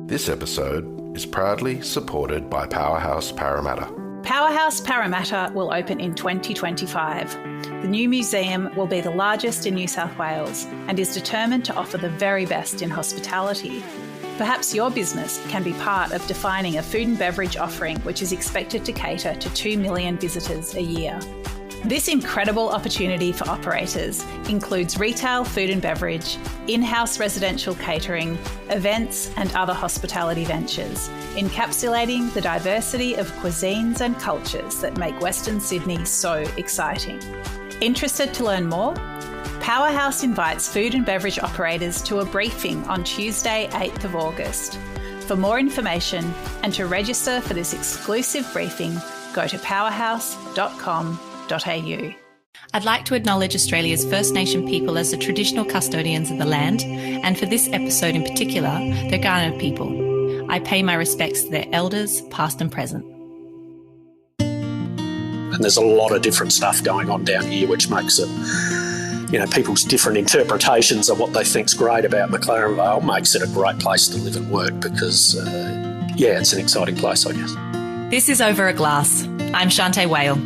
This episode is proudly supported by Powerhouse Parramatta. Powerhouse Parramatta will open in 2025. The new museum will be the largest in New South Wales and is determined to offer the very best in hospitality. Perhaps your business can be part of defining a food and beverage offering which is expected to cater to 2 million visitors a year. This incredible opportunity for operators includes retail food and beverage, in-house residential catering, events and other hospitality ventures, encapsulating the diversity of cuisines and cultures that make Western Sydney so exciting. Interested to learn more? Powerhouse invites food and beverage operators to a briefing on Tuesday, 8th of August. For more information and to register for this exclusive briefing, go to powerhouse.com.au. I'd like to acknowledge Australia's First Nation people as the traditional custodians of the land, and for this episode in particular, the Kaurna people. I pay my respects to their elders, past and present. And there's a lot of different stuff going on down here, which makes it, people's different interpretations of what they think's great about McLaren Vale makes it a great place to live and work because, it's an exciting place, I guess. This is Over a Glass. I'm Shanteh Wale.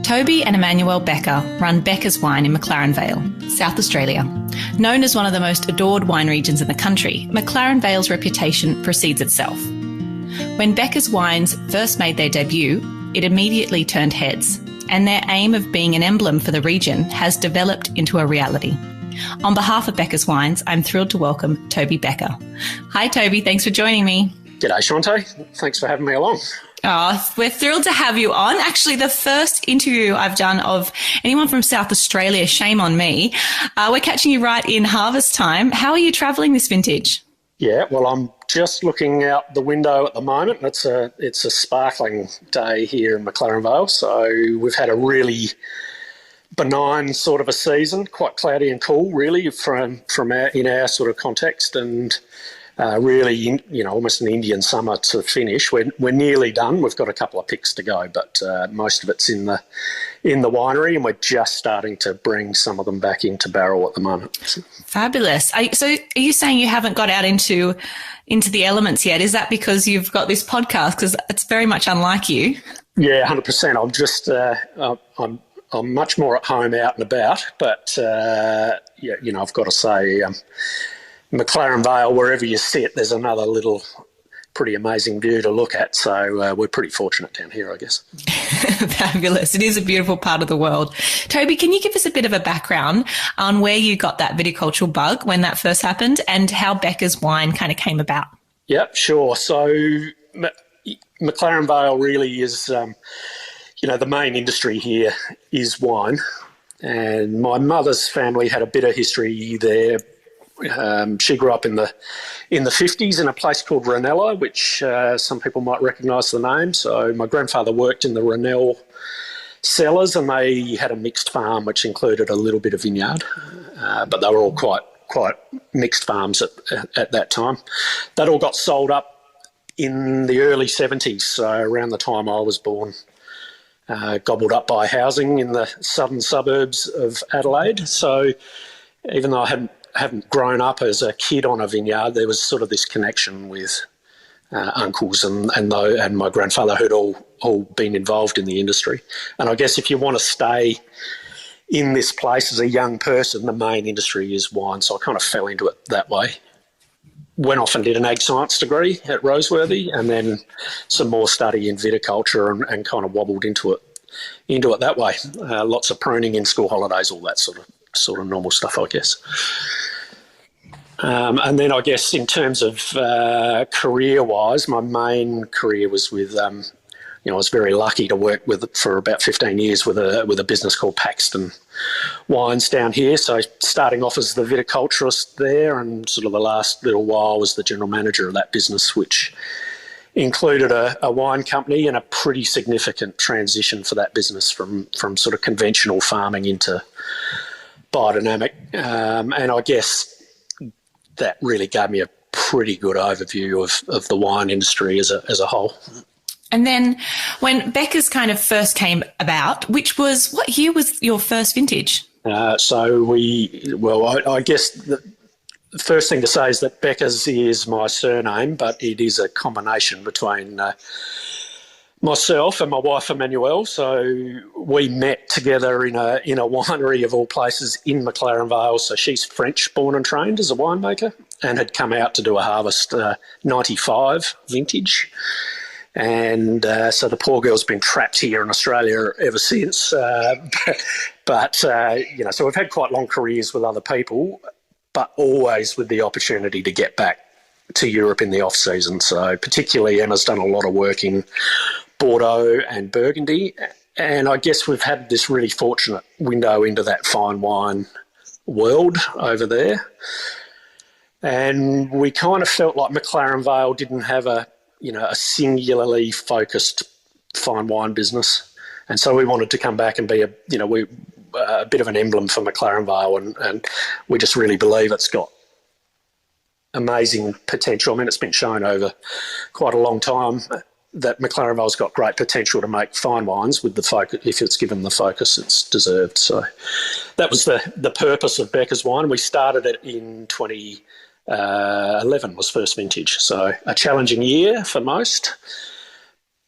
Toby and Emmauelle Bekkers run Bekkers Wine in McLaren Vale, South Australia. Known as one of the most adored wine regions in the country, McLaren Vale's reputation precedes itself. When Bekkers Wines first made their debut, it immediately turned heads, and their aim of being an emblem for the region has developed into a reality. On behalf of Bekkers Wines, I'm thrilled to welcome Toby Bekkers. Hi Toby, thanks for joining me. G'day Shanteh, thanks for having me along. Oh, we're thrilled to have you on. Actually, the first interview I've done of anyone from South Australia, shame on me. We're catching you right in harvest time. How are you travelling this vintage? Yeah, well, I'm just looking out the window at the moment. It's a sparkling day here in McLaren Vale. So we've had a really benign sort of a season, quite cloudy and cool, really, in our sort of context, and really, almost an Indian summer to finish. We're nearly done. We've got a couple of picks to go, but most of it's in the winery, and we're just starting to bring some of them back into barrel at the moment. Fabulous. So are you saying you haven't got out into the elements yet? Is that because you've got this podcast? Because it's very much unlike you. Yeah, 100%. I'm just I'm much more at home out and about, but I've got to say. McLaren Vale, wherever you sit, there's another little pretty amazing view to look at. So we're pretty fortunate down here, I guess. Fabulous. It is a beautiful part of the world. Toby, can you give us a bit of a background on where you got that viticultural bug when that first happened and how Bekkers Wine kind of came about? Yep, sure. So McLaren Vale really is, the main industry here is wine. And my mother's family had a bit of history there. She grew up in the 50s in a place called Ranella, which some people might recognise the name. So my grandfather worked in the Ranell cellars, and they had a mixed farm which included a little bit of vineyard, but they were all quite mixed farms at that time. That all got sold up in the early 70s, so around the time I was born. Gobbled up by housing in the southern suburbs of Adelaide. So even though I haven't grown up as a kid on a vineyard, there was sort of this connection with uncles and my grandfather who'd all been involved in the industry. And I guess if you want to stay in this place as a young person, the main industry is wine. So I kind of fell into it that way. Went off and did an ag science degree at Roseworthy, and then some more study in viticulture and kind of wobbled into it that way. Lots of pruning in school holidays, all that sort of normal stuff, I guess. And then I guess in terms of career-wise, my main career was with, I was very lucky to work with for about 15 years with a business called Paxton Wines down here. So starting off as the viticulturist there, and sort of the last little while was the general manager of that business, which included a wine company and a pretty significant transition for that business from sort of conventional farming into biodynamic. And I guess that really gave me a pretty good overview of the wine industry as a whole. And then when Bekkers kind of first came about, what year was your first vintage? I guess the first thing to say is that Bekkers is my surname, but it is a combination between myself and my wife Emmauelle. So we met together in a winery of all places in McLaren Vale. So she's French born and trained as a winemaker and had come out to do a harvest 95 vintage. And so the poor girl's been trapped here in Australia ever since. So we've had quite long careers with other people, but always with the opportunity to get back to Europe in the off season. So particularly Emma's done a lot of work in Bordeaux and Burgundy, and I guess we've had this really fortunate window into that fine wine world over there. And we kind of felt like McLaren Vale didn't have a singularly focused fine wine business, and so we wanted to come back and be a bit of an emblem for McLaren Vale, and we just really believe it's got amazing potential. I mean, it's been shown over quite a long time that McLaren Vale's got great potential to make fine wines with the focus, if it's given the focus it's deserved. So that was the purpose of Bekkers Wine. We started it in 2011 was first vintage. So a challenging year for most,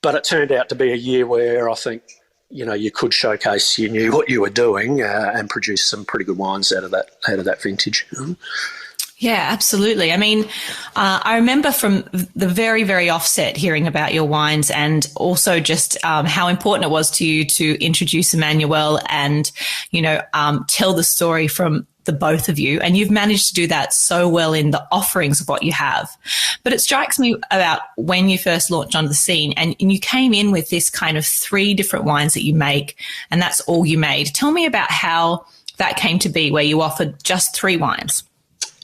but it turned out to be a year where I think, you could showcase you knew what you were doing and produce some pretty good wines out of that vintage. Yeah, absolutely. I mean, I remember from the very, very offset hearing about your wines, and also just how important it was to you to introduce Emmauelle and, tell the story from the both of you. And you've managed to do that so well in the offerings of what you have. But it strikes me about when you first launched onto the scene and you came in with this kind of 3 different wines that you make, and that's all you made. Tell me about how that came to be, where you offered just 3 wines.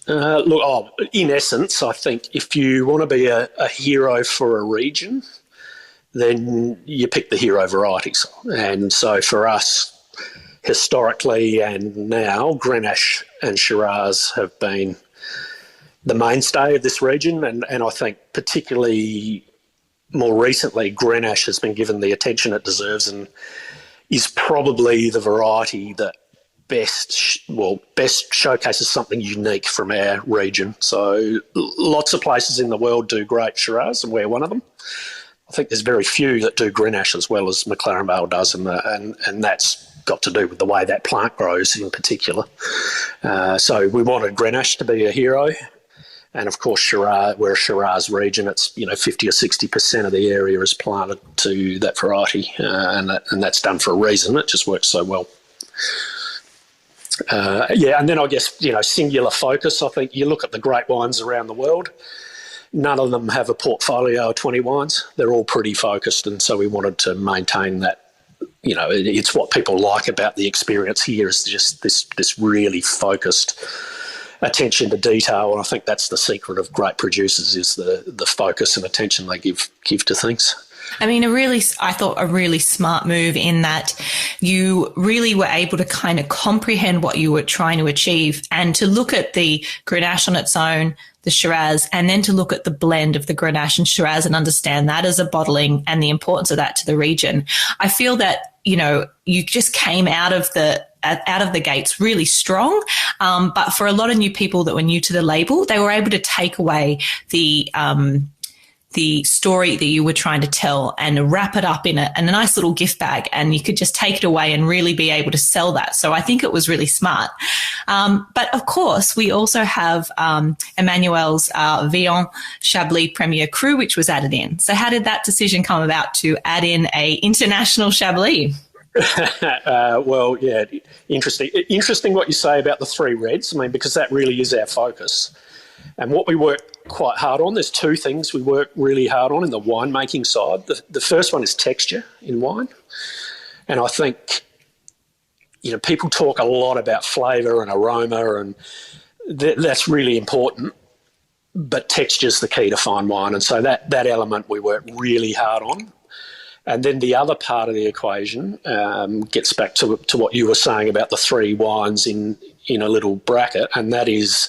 In essence, I think if you want to be a hero for a region, then you pick the hero varieties. And so for us, historically and now, Grenache and Shiraz have been the mainstay of this region. And I think particularly more recently, Grenache has been given the attention it deserves and is probably the variety that best showcases something unique from our region. So lots of places in the world do great Shiraz, and we're one of them. I think there's very few that do Grenache as well as McLaren Vale does, and that's got to do with the way that plant grows in particular. So we wanted Grenache to be a hero, and of course Shiraz, we're a Shiraz region. It's 50 or 60% of the area is planted to that variety, and that's done for a reason. It just works so well. And then I guess, singular focus. I think you look at the great wines around the world, none of them have a portfolio of 20 wines. They're all pretty focused, and so we wanted to maintain that. It's what people like about the experience here is just this really focused attention to detail, and I think that's the secret of great producers is the focus and attention they give to things. I mean, I thought a really smart move in that you really were able to kind of comprehend what you were trying to achieve and to look at the Grenache on its own, the Shiraz, and then to look at the blend of the Grenache and Shiraz and understand that as a bottling and the importance of that to the region. I feel that, you just came out of the gates really strong. But for a lot of new people that were new to the label, they were able to take away the story that you were trying to tell and wrap it up in a nice little gift bag, and you could just take it away and really be able to sell that. So I think it was really smart. But of course, we also have Emmauelle's Vion Chablis Premier Cru, which was added in. So how did that decision come about to add in a international Chablis? Well, yeah, interesting what you say about the 3 reds. I mean, because that really is our focus. And what we work quite hard on, there's 2 things we work really hard on in the winemaking side. The first one is texture in wine. And I think, people talk a lot about flavour and aroma, and that's really important. But texture's the key to fine wine. And so that element we work really hard on. And then the other part of the equation gets back to what you were saying about the 3 wines in a little bracket, and that is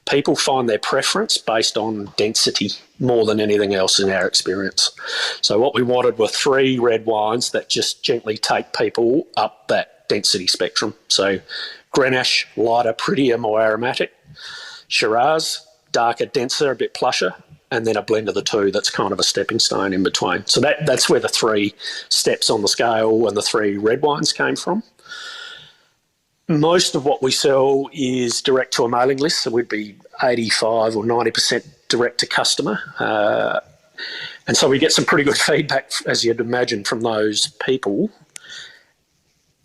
people find their preference based on density more than anything else in our experience. So what we wanted were 3 red wines that just gently take people up that density spectrum. So Grenache, lighter, prettier, more aromatic. Shiraz, darker, denser, a bit plusher, and then a blend of the two that's kind of a stepping stone in between. So that's where the 3 steps on the scale and the 3 red wines came from. Most of what we sell is direct to a mailing list, so we'd be 85 or 90% direct to customer. And so we get some pretty good feedback, as you'd imagine, from those people.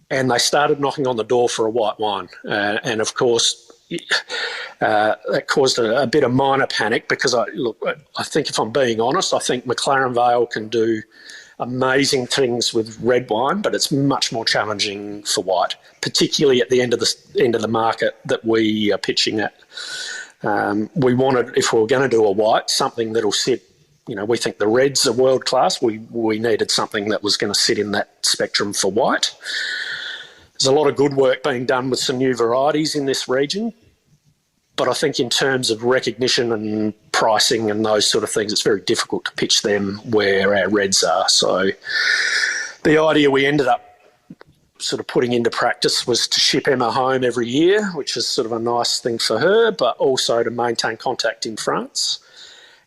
And they started knocking on the door for a white wine. And of course, that caused a bit of minor panic because I think, if I'm being honest, I think McLaren Vale can do amazing things with red wine, but it's much more challenging for white, particularly at the end of the market that we are pitching at. We wanted, if we were going to do a white, something that'll sit. We think the reds are world class. We needed something that was going to sit in that spectrum for white. There's a lot of good work being done with some new varieties in this region, but I think in terms of recognition and pricing and those sort of things, it's very difficult to pitch them where our reds are. So the idea we ended up sort of putting into practice was to ship Emma home every year, which is sort of a nice thing for her, but also to maintain contact in France.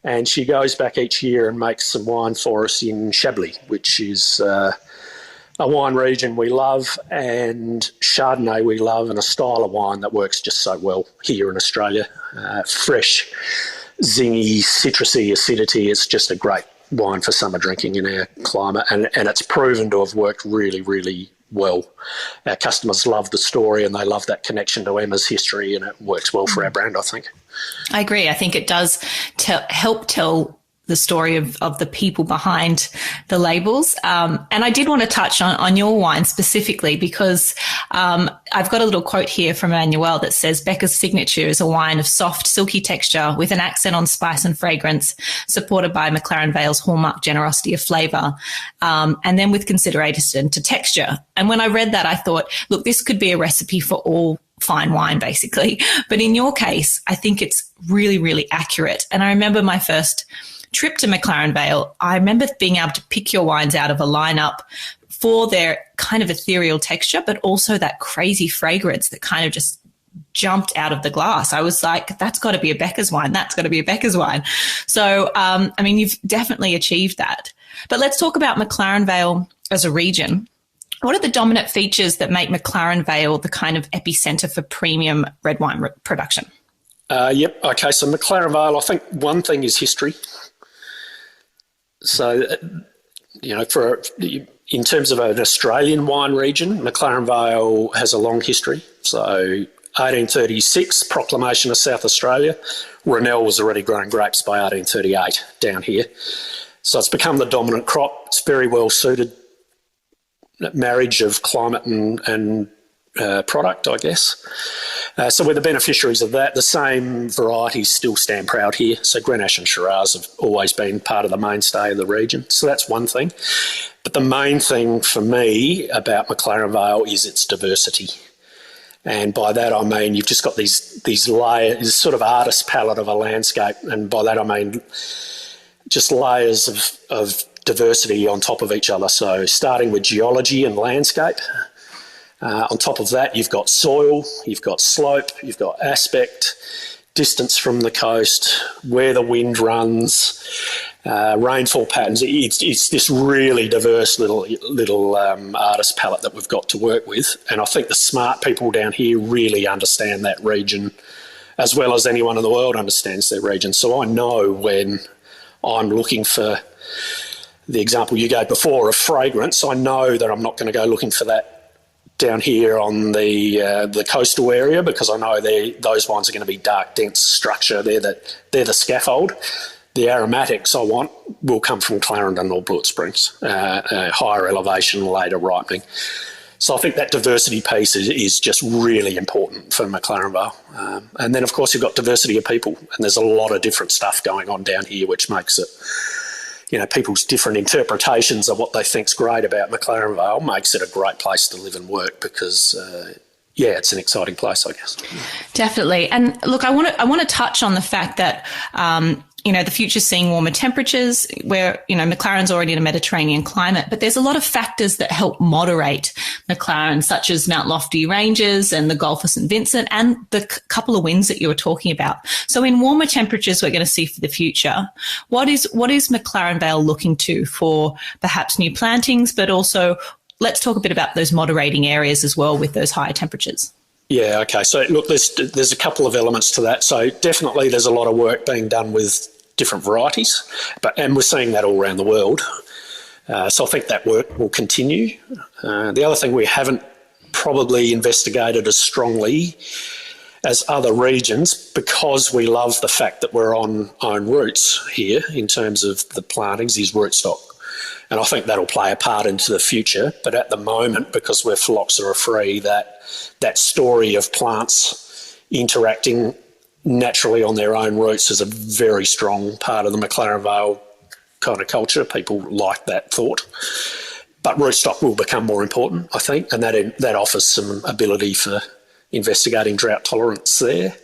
And she goes back each year and makes some wine for us in Chablis, which is a wine region we love, and Chardonnay we love, and a style of wine that works just so well here in Australia. Fresh, zingy, citrusy acidity. It's just a great wine for summer drinking in our climate, and it's proven to have worked really, really well. Our customers love the story and they love that connection to Emma's history, and it works well for our brand, I think. I agree. I think it does help tell the story of the people behind the labels. And I did want to touch on your wine specifically because I've got a little quote here from Emmauelle that says, Bekkers' signature is a wine of soft, silky texture with an accent on spice and fragrance, supported by McLaren Vale's hallmark generosity of flavour, and then with consideration to texture. And when I read that, I thought, look, this could be a recipe for all fine wine, basically. But in your case, I think it's really, really accurate. And I remember my first trip to McLaren Vale, I remember being able to pick your wines out of a lineup for their kind of ethereal texture, but also that crazy fragrance that kind of just jumped out of the glass. I was like, that's got to be a Bekkers wine. That's got to be a Bekkers wine. So, you've definitely achieved that. But let's talk about McLaren Vale as a region. What are the dominant features that make McLaren Vale the kind of epicenter for premium red wine production? Yep. Okay. So McLaren Vale, I think one thing is history. So, in terms of an Australian wine region, McLaren Vale has a long history. So 1836, proclamation of South Australia. Rennell was already growing grapes by 1838 down here. So it's become the dominant crop. It's very well suited. Marriage of climate and product, I guess. So we're the beneficiaries of that. The same varieties still stand proud here. So Grenache and Shiraz have always been part of the mainstay of the region. So that's one thing. But the main thing for me about McLaren Vale is its diversity. And by that I mean you've just got these layers, this sort of artist palette of a landscape. And by that I mean just layers of diversity on top of each other. So starting with geology and landscape. On top of that, you've got soil, you've got slope, you've got aspect, distance from the coast, where the wind runs, rainfall patterns. It's this really diverse little artist palette that we've got to work with. And I think the smart people down here really understand that region as well as anyone in the world understands their region. So I know when I'm looking for the example you gave before of fragrance, I know that I'm not going to go looking for that down here on the coastal area, because I know those wines are going to be dark, dense structure. They're the scaffold. The aromatics I want will come from Clarendon or Blewett Springs, higher elevation, later ripening. So I think that diversity piece is just really important for McLaren Vale. And then, of course, you've got diversity of people, and there's a lot of different stuff going on down here, which makes it, people's different interpretations of what they think's great about McLaren Vale makes it a great place to live and work because, it's an exciting place, I guess. Definitely. And look, I want to touch on the fact that the future's seeing warmer temperatures where, McLaren's already in a Mediterranean climate, but there's a lot of factors that help moderate McLaren, such as Mount Lofty Ranges and the Gulf of St. Vincent and the couple of winds that you were talking about. So in warmer temperatures we're going to see for the future, what is McLaren Vale looking to for perhaps new plantings, but also let's talk a bit about those moderating areas as well with those higher temperatures. Yeah, okay. So look, there's a couple of elements to that. So definitely there's a lot of work being done with different varieties, and we're seeing that all around the world. So I think that work will continue. The other thing we haven't probably investigated as strongly as other regions, because we love the fact that we're on own roots here in terms of the plantings, is rootstock. And I think that'll play a part into the future. But at the moment, because we're phylloxera-free, that story of plants interacting naturally on their own roots is a very strong part of the McLaren Vale kind of culture. People like that thought. But rootstock will become more important, I think, and that offers some ability for investigating drought tolerance there.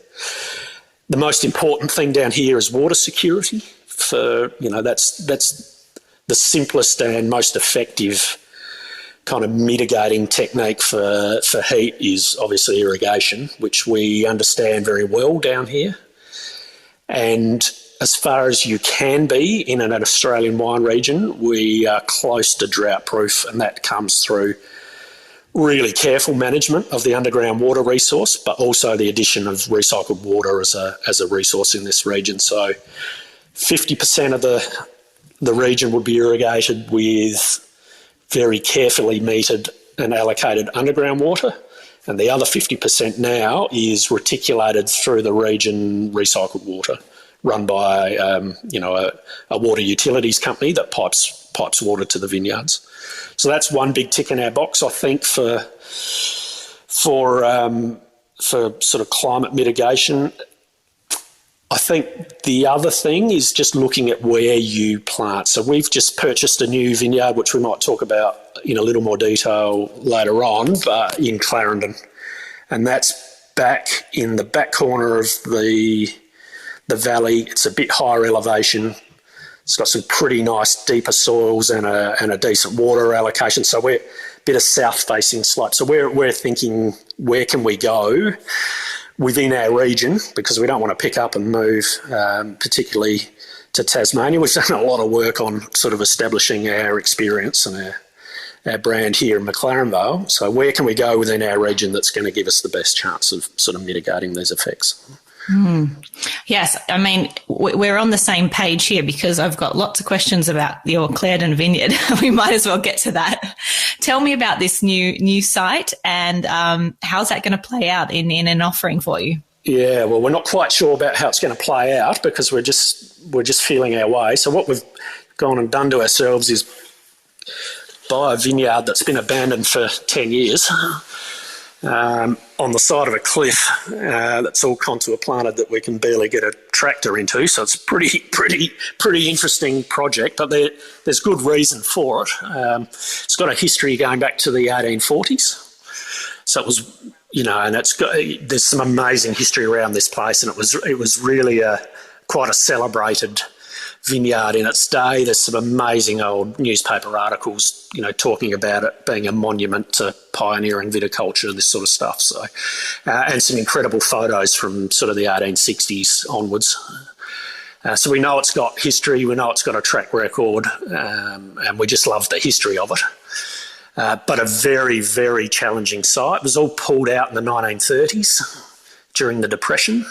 The most important thing down here is water security. That's the simplest and most effective kind of mitigating technique for heat is obviously irrigation, which we understand very well down here. And as far as you can be in an Australian wine region, we are close to drought proof, and that comes through really careful management of the underground water resource, but also the addition of recycled water as a resource in this region. So 50% of the region would be irrigated with very carefully metered and allocated underground water, and the other 50% now is reticulated through the region recycled water, run by a water utilities company that pipes water to the vineyards. So that's one big tick in our box, I think, for sort of climate mitigation. I think the other thing is just looking at where you plant. So we've just purchased a new vineyard, which we might talk about in a little more detail later on, but in Clarendon. And that's back in the back corner of the valley. It's a bit higher elevation. It's got some pretty nice deeper soils and a decent water allocation. So we're a bit of south-facing slope. So we're thinking, where can we go within our region, because we don't want to pick up and move, particularly to Tasmania. We've done a lot of work on sort of establishing our experience and our brand here in McLaren Vale. So where can we go within our region that's going to give us the best chance of sort of mitigating these effects? Yes, I mean, we're on the same page here because I've got lots of questions about your Clarendon vineyard. We might as well get to that. Tell me about this new site and how's that going to play out in an offering for you? Yeah, well, we're not quite sure about how it's going to play out because we're just feeling our way. So what we've gone and done to ourselves is buy a vineyard that's been abandoned for 10 years. On the side of a cliff that's all contour planted that we can barely get a tractor into. So it's a pretty interesting project, but there's good reason for it. It's got a history going back to the 1840s. So it was, and there's some amazing history around this place, and it was really quite a celebrated vineyard in its day. There's some amazing old newspaper articles, talking about it being a monument to pioneering viticulture, this sort of stuff. So, and some incredible photos from sort of the 1860s onwards. So we know it's got history, we know it's got a track record, and we just love the history of it. But a very, very challenging site. It was all pulled out in the 1930s during the Depression.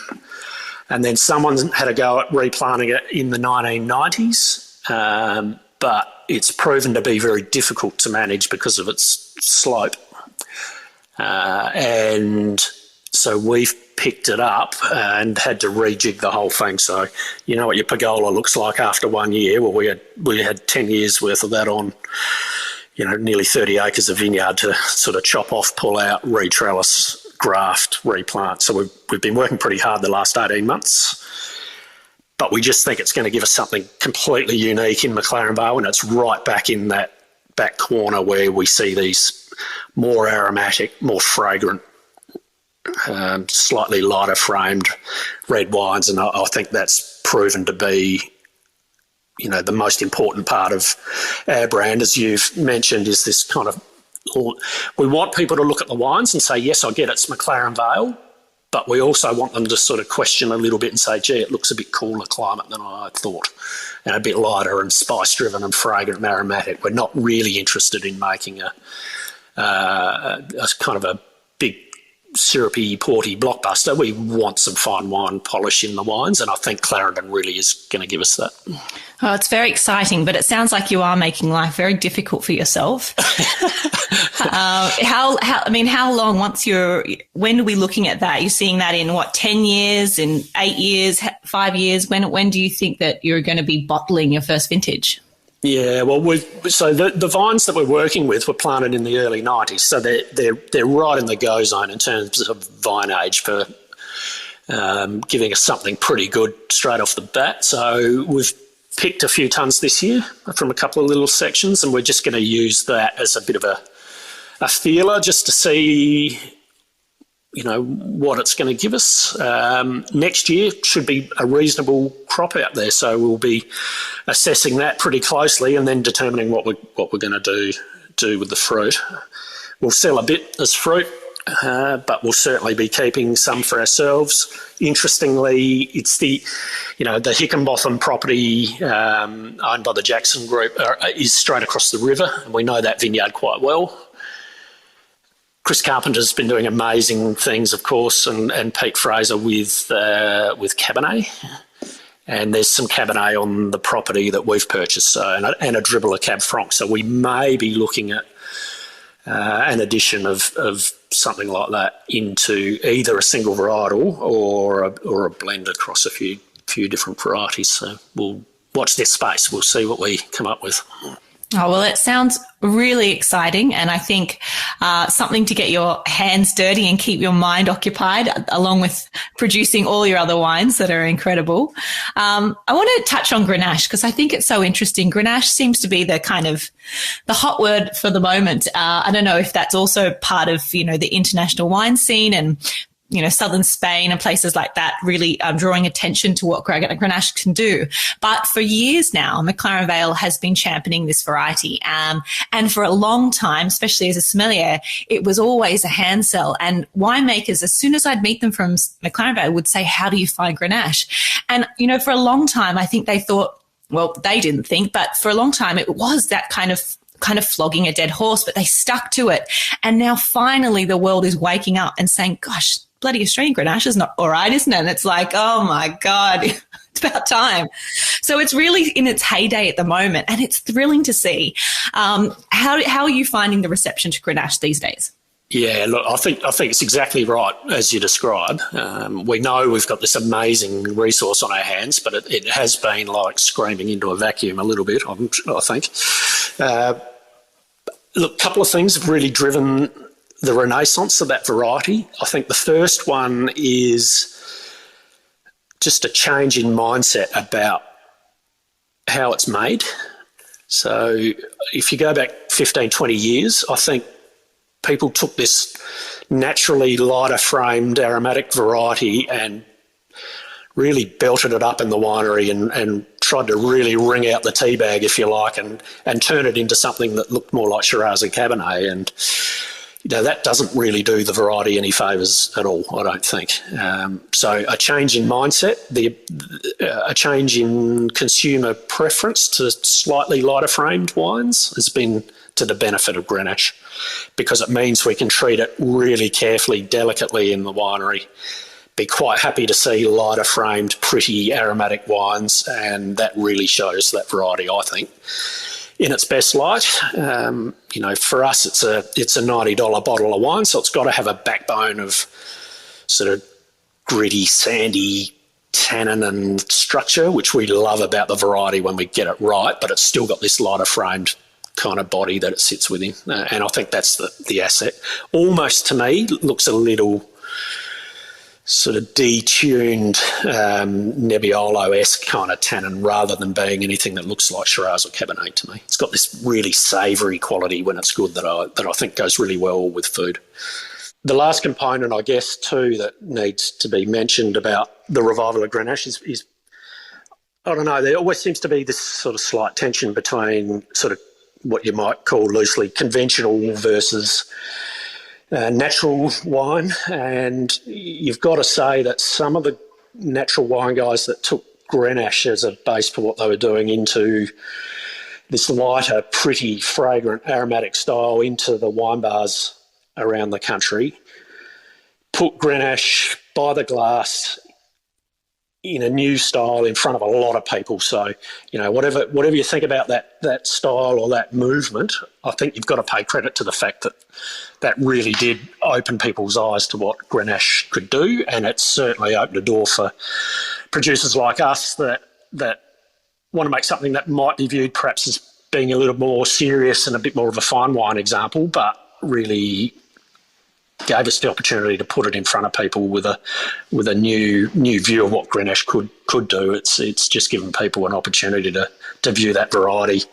And then someone had a go at replanting it in the 1990s, but it's proven to be very difficult to manage because of its slope. And so we've picked it up and had to rejig the whole thing. So you know what your pergola looks like after 1 year? Well, we had 10 years worth of that on, nearly 30 acres of vineyard to sort of chop off, pull out, retrellis, graft, replant. So we've been working pretty hard the last 18 months, but we just think it's going to give us something completely unique in McLaren Vale, and it's right back in that back corner where we see these more aromatic, more fragrant slightly lighter framed red wines, and I think that's proven to be, the most important part of our brand, as you've mentioned, is this kind of, we want people to look at the wines and say, yes, I get it's McLaren Vale, but we also want them to sort of question a little bit and say, gee, it looks a bit cooler climate than I thought, and a bit lighter and spice-driven and fragrant and aromatic. We're not really interested in making a kind of a big syrupy, porty blockbuster. We want some fine wine polish in the wines, and I think Clarendon really is going to give us that. Oh, it's very exciting, but it sounds like you are making life very difficult for yourself. How long when are we looking at that? You're seeing that in 10 years, in 8 years, 5 years? When do you think that you're going to be bottling your first vintage? Yeah, well, so the vines that we're working with were planted in the early 90s, so they're right in the go zone in terms of vine age for giving us something pretty good straight off the bat. So we've picked a few tonnes this year from a couple of little sections, and we're just going to use that as a bit of a feeler just to see, what it's going to give us. Next year should be a reasonable crop out there, so we'll be assessing that pretty closely and then determining what we're going to do with the fruit. We'll sell a bit as fruit, but we'll certainly be keeping some for ourselves. Interestingly, it's the Hickenbotham property owned by the Jackson Group is straight across the river, and we know that vineyard quite well. Chris Carpenter's been doing amazing things, of course, and Pete Fraser with Cabernet. And there's some Cabernet on the property that we've purchased, and a dribble of Cab Franc. So we may be looking at an addition of something like that into either a single varietal or a blend across a few different varieties. So we'll watch this space. We'll see what we come up with. Oh, well, it sounds really exciting, and I think something to get your hands dirty and keep your mind occupied, along with producing all your other wines that are incredible. I want to touch on Grenache because I think it's so interesting. Grenache seems to be the kind of the hot word for the moment. I don't know if that's also part of, the international wine scene and southern Spain and places like that really drawing attention to what Grenache can do. But for years now, McLaren Vale has been championing this variety. And for a long time, especially as a sommelier, it was always a hand sell. And winemakers, as soon as I'd meet them from McLaren Vale, would say, how do you find Grenache? And, for a long time, I think they thought, well, they didn't think, but for a long time, it was that kind of flogging a dead horse, but they stuck to it. And now finally the world is waking up and saying, gosh, bloody Australian Grenache is not all right, isn't it? And it's like, oh my God, it's about time. So it's really in its heyday at the moment, and it's thrilling to see. How are you finding the reception to Grenache these days? Yeah, look, I think it's exactly right as you describe. We know we've got this amazing resource on our hands, but it has been like screaming into a vacuum a little bit, I think. Look, a couple of things have really driven the renaissance of that variety. I think the first one is just a change in mindset about how it's made. So if you go back 15, 20 years, I think people took this naturally lighter framed aromatic variety and really belted it up in the winery and tried to really wring out the tea bag, if you like, and turn it into something that looked more like Shiraz and Cabernet. And that doesn't really do the variety any favours at all, I don't think. So a change in mindset, a change in consumer preference to slightly lighter framed wines has been to the benefit of Grenache, because it means we can treat it really carefully, delicately in the winery, be quite happy to see lighter framed, pretty aromatic wines, and that really shows that variety, I think, in its best light. For us, it's a $90 bottle of wine, so it's got to have a backbone of sort of gritty, sandy tannin and structure, which we love about the variety when we get it right, but it's still got this lighter framed kind of body that it sits within. And I think that's the asset. Almost, to me, looks a little sort of detuned Nebbiolo-esque kind of tannin rather than being anything that looks like Shiraz or Cabernet to me. It's got this really savoury quality when it's good that I think goes really well with food. the last component, I guess, too, that needs to be mentioned about the revival of Grenache is I don't know, there always seems to be this sort of slight tension between sort of what you might call loosely conventional versus natural wine. And you've got to say that some of the natural wine guys that took Grenache as a base for what they were doing into this lighter, pretty, fragrant, aromatic style into the wine bars around the country, put Grenache by the glass in a new style in front of a lot of people. So, you know, whatever you think about that style or that movement, I think you've got to pay credit to the fact that that really did open people's eyes to what Grenache could do, and it certainly opened a door for producers like us that want to make something that might be viewed perhaps as being a little more serious and a bit more of a fine wine example, but really gave us the opportunity to put it in front of people with a new view of what Grenache could do. It's just given people an opportunity to view that variety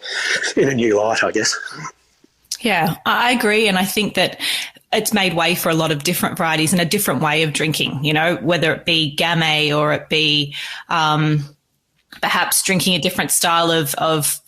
in a new light, I guess. Yeah, I agree. And I think that it's made way for a lot of different varieties and a different way of drinking, you know, whether it be Gamay or it be perhaps drinking a different style of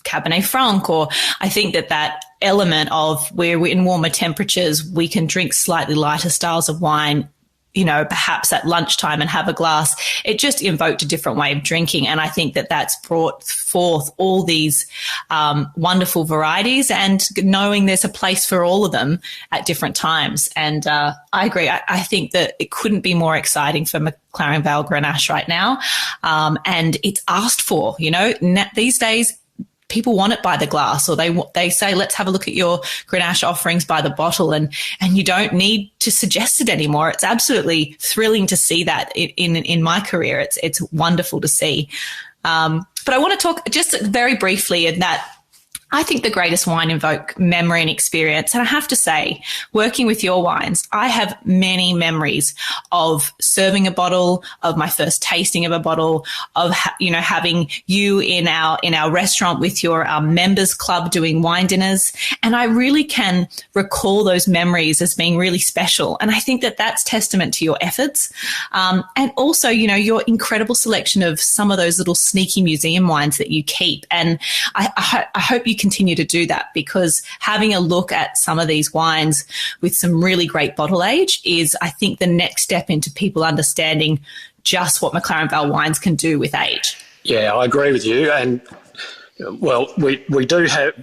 Cabernet Franc. Or I think that element of where we're in warmer temperatures, we can drink slightly lighter styles of wine, you know, perhaps at lunchtime and have a glass. It just invoked a different way of drinking. And I think that that's brought forth all these wonderful varieties, and knowing there's a place for all of them at different times. And I agree. I think that it couldn't be more exciting for McLaren Vale Grenache right now. And it's asked for, you know, these days, people want it by the glass, or they say, let's have a look at your Grenache offerings by the bottle, and you don't need to suggest it anymore. It's absolutely thrilling to see that in my career. It's wonderful to see. But I want to talk just very briefly in that I think the greatest wine invoke memory and experience. And I have to say, working with your wines, I have many memories of serving a bottle, of my first tasting of a bottle, of, you know, having you in our restaurant with your members club doing wine dinners. And I really can recall those memories as being really special. And I think that that's testament to your efforts. And also, you know, your incredible selection of some of those little sneaky museum wines that you keep. And I hope you continue to do that, because having a look at some of these wines with some really great bottle age is, I think, the next step into people understanding just what McLaren Vale wines can do with age. Yeah, I agree with you. And well, we do have,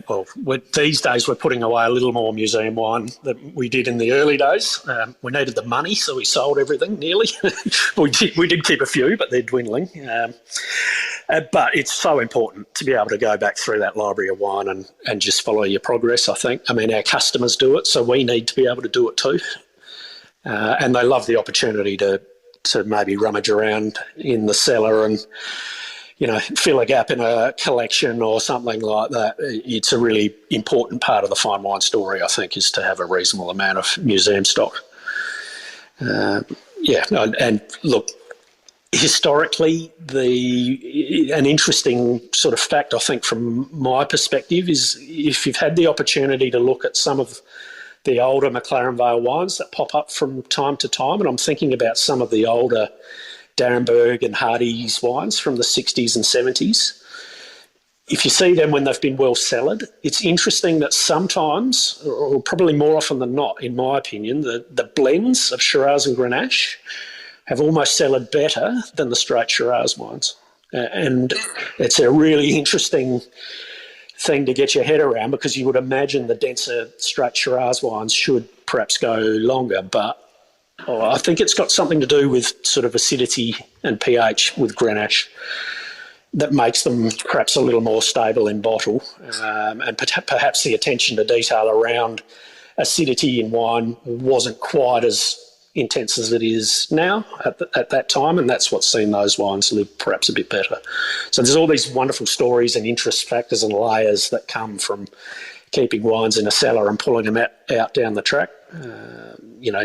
these days we're putting away a little more museum wine than we did in the early days. We needed the money, so we sold everything nearly. we did keep a few, but they're dwindling. But it's so important to be able to go back through that library of wine and just follow your progress, I think. I mean, our customers do it, so we need to be able to do it too. And they love the opportunity to maybe rummage around in the cellar and, you know, fill a gap in a collection or something like that. It's a really important part of the fine wine story, I think, is to have a reasonable amount of museum stock. And look, historically, an interesting sort of fact, I think, from my perspective, is if you've had the opportunity to look at some of the older McLaren Vale wines that pop up from time to time, and I'm thinking about some of the older Darrenberg and Hardy's wines from the 60s and 70s. If you see them when they've been well cellared, it's interesting that sometimes, or probably more often than not, in my opinion, the blends of Shiraz and Grenache have almost cellared better than the straight Shiraz wines. And it's a really interesting thing to get your head around, because you would imagine the denser straight Shiraz wines should perhaps go longer, but I think it's got something to do with sort of acidity and pH with Grenache that makes them perhaps a little more stable in bottle, and perhaps the attention to detail around acidity in wine wasn't quite as intense as it is now at that time, and that's what's seen those wines live perhaps a bit better. So there's all these wonderful stories and interest factors and layers that come from keeping wines in a cellar and pulling them out down the track.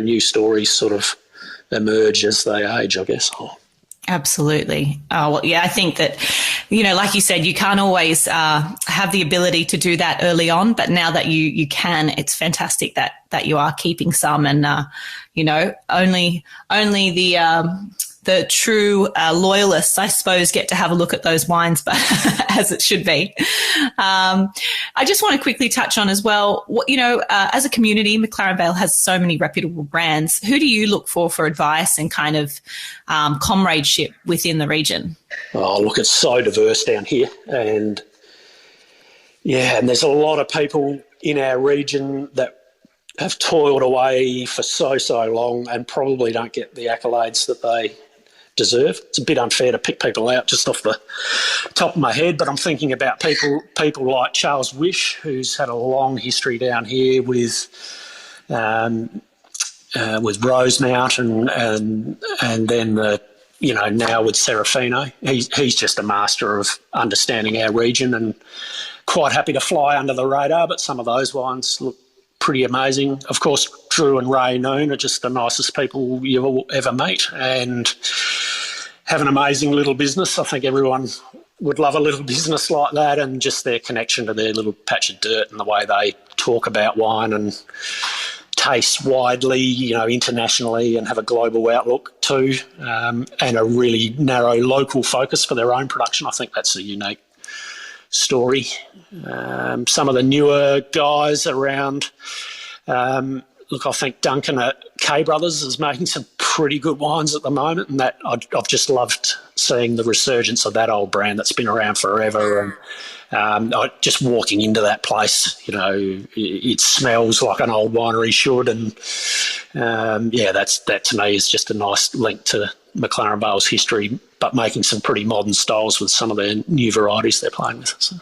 New stories sort of emerge as they age, I guess. Absolutely. Oh, well, yeah, I think that, like you said, you can't always have the ability to do that early on, but now that you can, it's fantastic that you are keeping some, and, only the true loyalists, I suppose, get to have a look at those wines, but as it should be. I just want to quickly touch on as well, as a community, McLaren Vale has so many reputable brands. Who do you look for advice and kind of comradeship within the region? Oh, look, it's so diverse down here. And there's a lot of people in our region that have toiled away for so long and probably don't get the accolades that they deserve. It's a bit unfair to pick people out just off the top of my head, but I'm thinking about people like Charles Wish, who's had a long history down here with Rosemount and then now with Serafino. He's just a master of understanding our region, and quite happy to fly under the radar, but some of those wines look pretty amazing. Of course, Drew and Ray Noon are just the nicest people you'll ever meet, and have an amazing little business. I think everyone would love a little business like that, and just their connection to their little patch of dirt and the way they talk about wine and taste widely, internationally, and have a global outlook too, and a really narrow local focus for their own production. I think that's a unique story. Some of the newer guys around, I think Duncan at K Brothers is making some pretty good wines at the moment, and that I've just loved seeing the resurgence of that old brand that's been around forever. And just walking into that place, it smells like an old winery should, and that to me is just a nice link to McLaren Vale's history, but making some pretty modern styles with some of the new varieties they're playing with. So,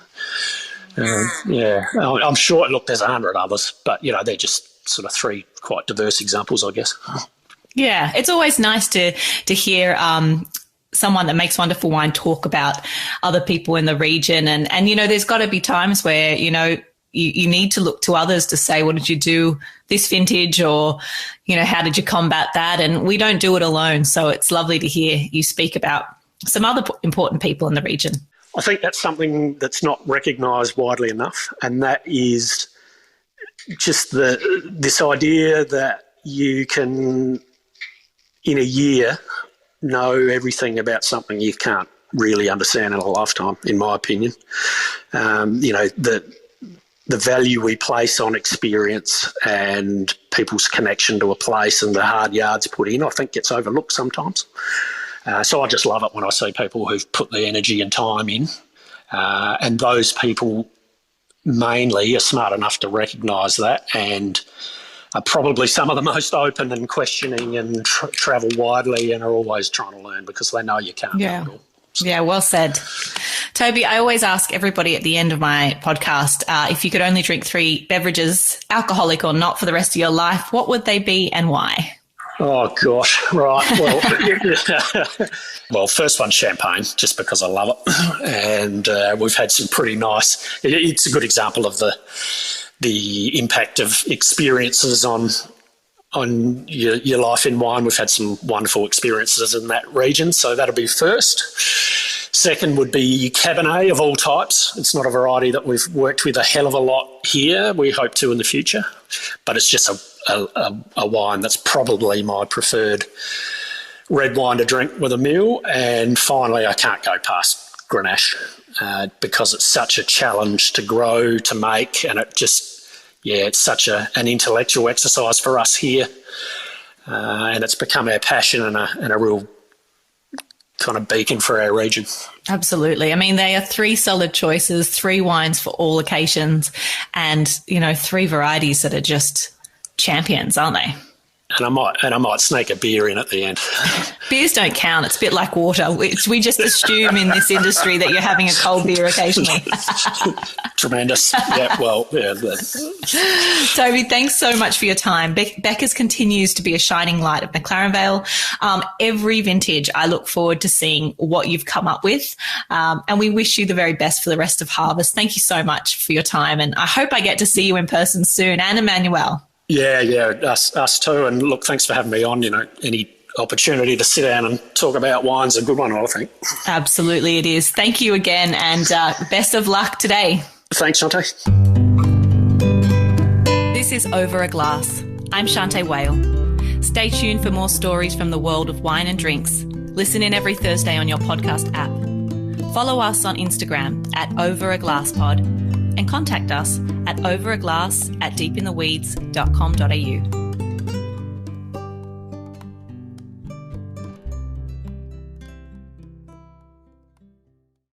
I'm sure. Look, there's 100 others, but they're just sort of three quite diverse examples, I guess. Yeah, it's always nice to hear someone that makes wonderful wine talk about other people in the region, and there's got to be times where you need to look to others to say, what did you do this vintage, or how did you combat that? And we don't do it alone, so it's lovely to hear you speak about some other important people in the region. I think that's something that's not recognised widely enough, and that is just this idea that you can, in a year, know everything about something you can't really understand in a lifetime, in my opinion. The value we place on experience and people's connection to a place and the hard yards put in, I think gets overlooked sometimes. So I just love it when I see people who've put the energy and time in, and those people mainly are smart enough to recognise that and are probably some of the most open and questioning and travel widely and are always trying to learn because they know you can't know it all. Yeah, well said. Toby, I always ask everybody at the end of my podcast, if you could only drink 3 beverages, alcoholic or not, for the rest of your life, what would they be and why? Oh, gosh. Right. Well, first one, champagne, just because I love it. And we've had some pretty nice – it's a good example of the impact of experiences on your life in wine. We've had some wonderful experiences in that region, so that'll be first. Second would be Cabernet of all types. It's not a variety that we've worked with a hell of a lot here. We hope to in the future, but it's just a wine that's probably my preferred red wine to drink with a meal. And finally, I can't go past Grenache because it's such a challenge to grow, to make, and it just, it's such an intellectual exercise for us here. And it's become our passion and a real kind of beacon for our region. Absolutely. I mean, they are 3 solid choices, 3 wines for all occasions, and 3 varieties that are just champions, aren't they? And I might sneak a beer in at the end. Beers don't count. It's a bit like water. We just assume in this industry that you're having a cold beer occasionally. Tremendous. Yeah, well, yeah. Toby, thanks so much for your time. Bekkers continues to be a shining light of McLaren Vale. Every vintage, I look forward to seeing what you've come up with. And we wish you the very best for the rest of harvest. Thank you so much for your time. And I hope I get to see you in person soon, and Emmauelle. Yeah, us too. And look, thanks for having me on. Any opportunity to sit down and talk about wine's a good one, I think. Absolutely it is. Thank you again, and best of luck today. Thanks, Shanteh. This is Over a Glass. I'm Shanteh Wale. Stay tuned for more stories from the world of wine and drinks. Listen in every Thursday on your podcast app. Follow us on Instagram at overaglasspod and contact us at overaglass@deepintheweeds.com.au.